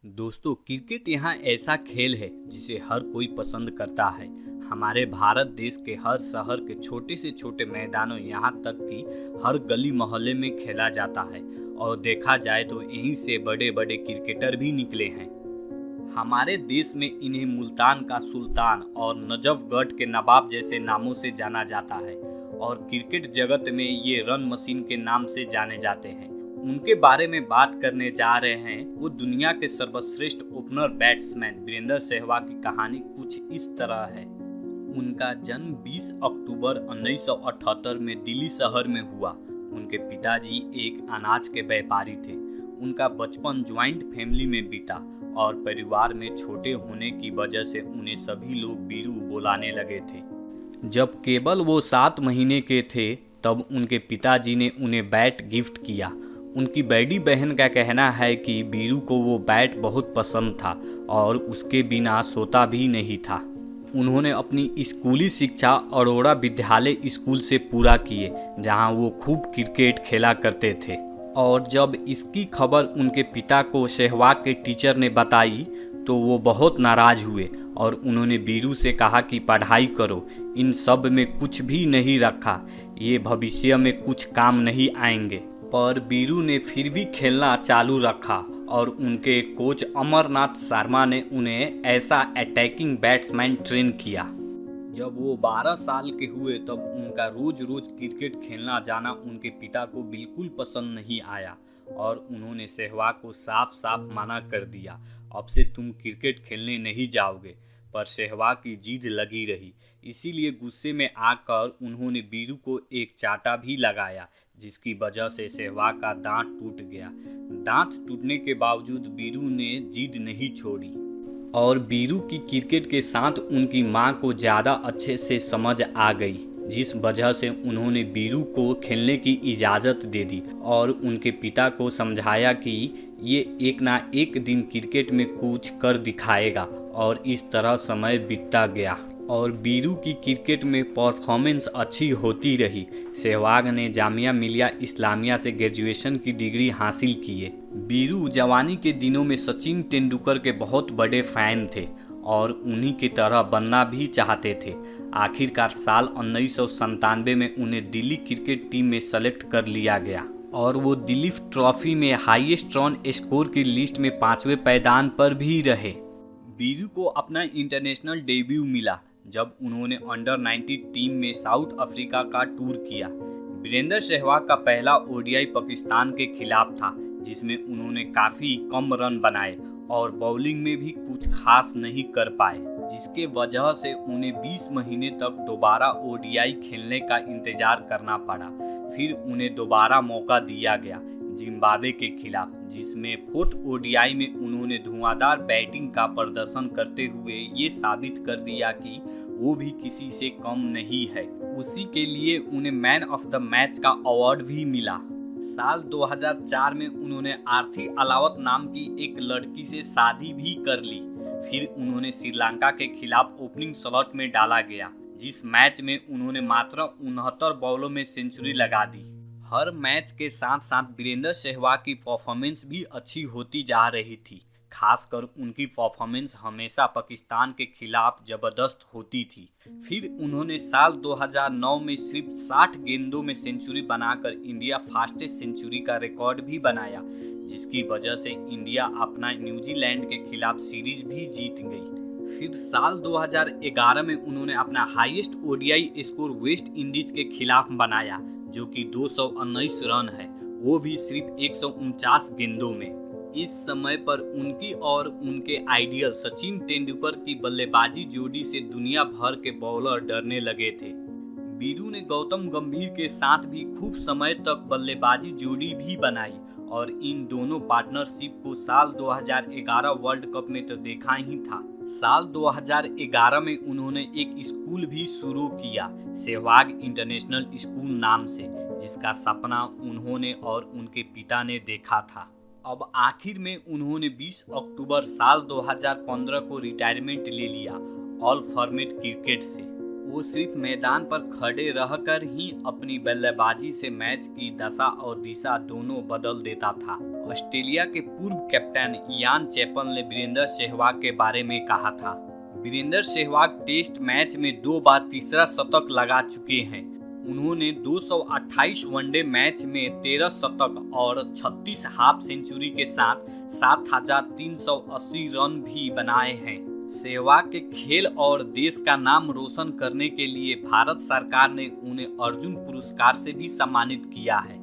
दोस्तों, क्रिकेट यहाँ ऐसा खेल है जिसे हर कोई पसंद करता है। हमारे भारत देश के हर शहर के छोटे से छोटे मैदानों यहाँ तक कि हर गली मोहल्ले में खेला जाता है और देखा जाए तो यहीं से बड़े बड़े क्रिकेटर भी निकले हैं। हमारे देश में इन्हें मुल्तान का सुल्तान और नजफगढ़ के नवाब जैसे नामों से जाना जाता है और क्रिकेट जगत में ये रन मशीन के नाम से जाने जाते हैं। उनके बारे में बात करने जा रहे हैं। वो दुनिया के सर्वश्रेष्ठ ओपनर बैट्समैन वीरेंद्र सहवाग की कहानी कुछ इस तरह है। उनका जन्म 20 अक्टूबर 1978 में दिल्ली शहर में हुआ। उनके पिताजी एक अनाज के व्यापारी थे। उनका बचपन ज्वाइंट फैमिली में बीता और परिवार में छोटे होने की वजह से उन्हें सभी लोग बीरू बुलाने लगे थे। जब केवल वो 7 महीने के थे तब उनके पिताजी ने उन्हें बैट गिफ्ट किया। उनकी बड़ी बहन का कहना है कि बीरू को वो बैट बहुत पसंद था और उसके बिना सोता भी नहीं था। उन्होंने अपनी स्कूली शिक्षा अरोड़ा विद्यालय स्कूल से पूरा किए, जहां वो खूब क्रिकेट खेला करते थे। और जब इसकी खबर उनके पिता को सहवाग के टीचर ने बताई तो वो बहुत नाराज हुए और उन्होंने बीरू से कहा कि पढ़ाई करो, इन सब में कुछ भी नहीं रखा, ये भविष्य में कुछ काम नहीं आएंगे। पर बीरू ने फिर भी खेलना चालू रखा और उनके कोच अमरनाथ शर्मा ने उन्हें ऐसा अटैकिंग बैट्समैन ट्रेन किया। जब वो 12 साल के हुए तब उनका रोज रोज क्रिकेट खेलना जाना उनके पिता को बिल्कुल पसंद नहीं आया और उन्होंने सहवाग को साफ साफ मना कर दिया, अब से तुम क्रिकेट खेलने नहीं जाओगे। पर सहवाग की जिद लगी रही, इसीलिए गुस्से में आकर उन्होंने बीरू को एक चाटा भी लगाया, जिसकी वजह से सहवाग का दांत टूट गया। दांत टूटने के बावजूद बीरू ने जिद नहीं छोड़ी और बीरू की क्रिकेट के साथ उनकी मां को ज़्यादा अच्छे से समझ आ गई, जिस वजह से उन्होंने बीरू को खेलने की इजाज़त दे दी और उनके पिता को समझाया कि ये एक ना एक दिन क्रिकेट में कुछ कर दिखाएगा। और इस तरह समय बीतता गया और बीरू की क्रिकेट में परफॉर्मेंस अच्छी होती रही। सहवाग ने जामिया मिलिया इस्लामिया से ग्रेजुएशन की डिग्री हासिल किए। बीरू जवानी के दिनों में सचिन तेंदुलकर के बहुत बड़े फैन थे और उन्हीं की तरह बनना भी चाहते थे। आखिरकार साल 1997 में उन्हें दिल्ली क्रिकेट टीम में सेलेक्ट कर लिया गया और वो दिलीप ट्रॉफी में हाईएस्ट रन स्कोर की लिस्ट में 5वें पायदान पर भी रहे। बीरू को अपना इंटरनेशनल डेब्यू मिला जब उन्होंने अंडर 19 टीम में साउथ अफ्रीका का टूर किया। वीरेंद्र सहवाग का पहला ओडीआई पाकिस्तान के खिलाफ था, जिसमें उन्होंने काफ़ी कम रन बनाए और बॉलिंग में भी कुछ खास नहीं कर पाए, जिसके वजह से उन्हें 20 महीने तक दोबारा ओडीआई खेलने का इंतजार करना पड़ा। फिर उन्हें दोबारा मौका दिया गया जिम्बाब्वे के खिलाफ, जिसमें 4th ओडीआई में उन्होंने धुआंधार बैटिंग का प्रदर्शन करते हुए ये साबित कर दिया कि वो भी किसी से कम नहीं है। उसी के लिए उन्हें मैन ऑफ द मैच का अवार्ड भी मिला। साल 2004 में उन्होंने आरती अलावत नाम की एक लड़की से शादी भी कर ली। फिर उन्होंने श्रीलंका के खिलाफ ओपनिंग स्लॉट में डाला गया, जिस मैच में उन्होंने मात्र 69 बॉलों में सेंचुरी लगा दी। हर मैच के साथ साथ वीरेंद्र सहवाग की परफॉर्मेंस भी अच्छी होती जा रही थी। खासकर उनकी परफॉर्मेंस हमेशा पाकिस्तान के खिलाफ जबरदस्त होती थी। फिर उन्होंने साल 2009 में सिर्फ 60 गेंदों में सेंचुरी बनाकर इंडिया फास्टेस्ट सेंचुरी का रिकॉर्ड भी बनाया, जिसकी वजह से इंडिया अपना न्यूजीलैंड के खिलाफ सीरीज भी जीत गई। फिर साल 2011 में उन्होंने अपना highest ODI score West Indies के खिलाफ बनाया, जो कि 219 रन है, वो भी सिर्फ 149 गेंदों में। इस समय पर उनकी और उनके आइडियल सचिन तेंदुलकर की बल्लेबाजी जोड़ी से दुनिया भर के बॉलर डरने लगे थे। बीरू ने गौतम गंभीर के साथ भी खूब समय तक बल्लेबाजी जोड़ी भी बनाई और इन दोनों पार्टनरशिप को साल 2011 वर्ल्ड कप में तो देखा ही था। साल 2011 में उन्होंने एक स्कूल भी शुरू किया, सहवाग इंटरनेशनल स्कूल नाम से, जिसका सपना उन्होंने और उनके पिता ने देखा था। अब आखिर में उन्होंने 20 अक्टूबर साल 2015 को रिटायरमेंट ले लिया ऑल फॉर्मेट क्रिकेट से। वो सिर्फ मैदान पर खड़े रहकर ही अपनी बल्लेबाजी से मैच की दशा और दिशा दोनों बदल देता था। ऑस्ट्रेलिया के पूर्व कैप्टन इयान चैपल ने वीरेंद्र सहवाग के बारे में कहा था, वीरेंद्र सहवाग टेस्ट मैच में 2 बार तीसरा शतक लगा चुके हैं। उन्होंने 228 वनडे मैच में 13 शतक और 36 हाफ सेंचुरी के साथ 7,380 रन भी बनाए हैं। सहवाग के खेल और देश का नाम रोशन करने के लिए भारत सरकार ने उन्हें अर्जुन पुरस्कार से भी सम्मानित किया है।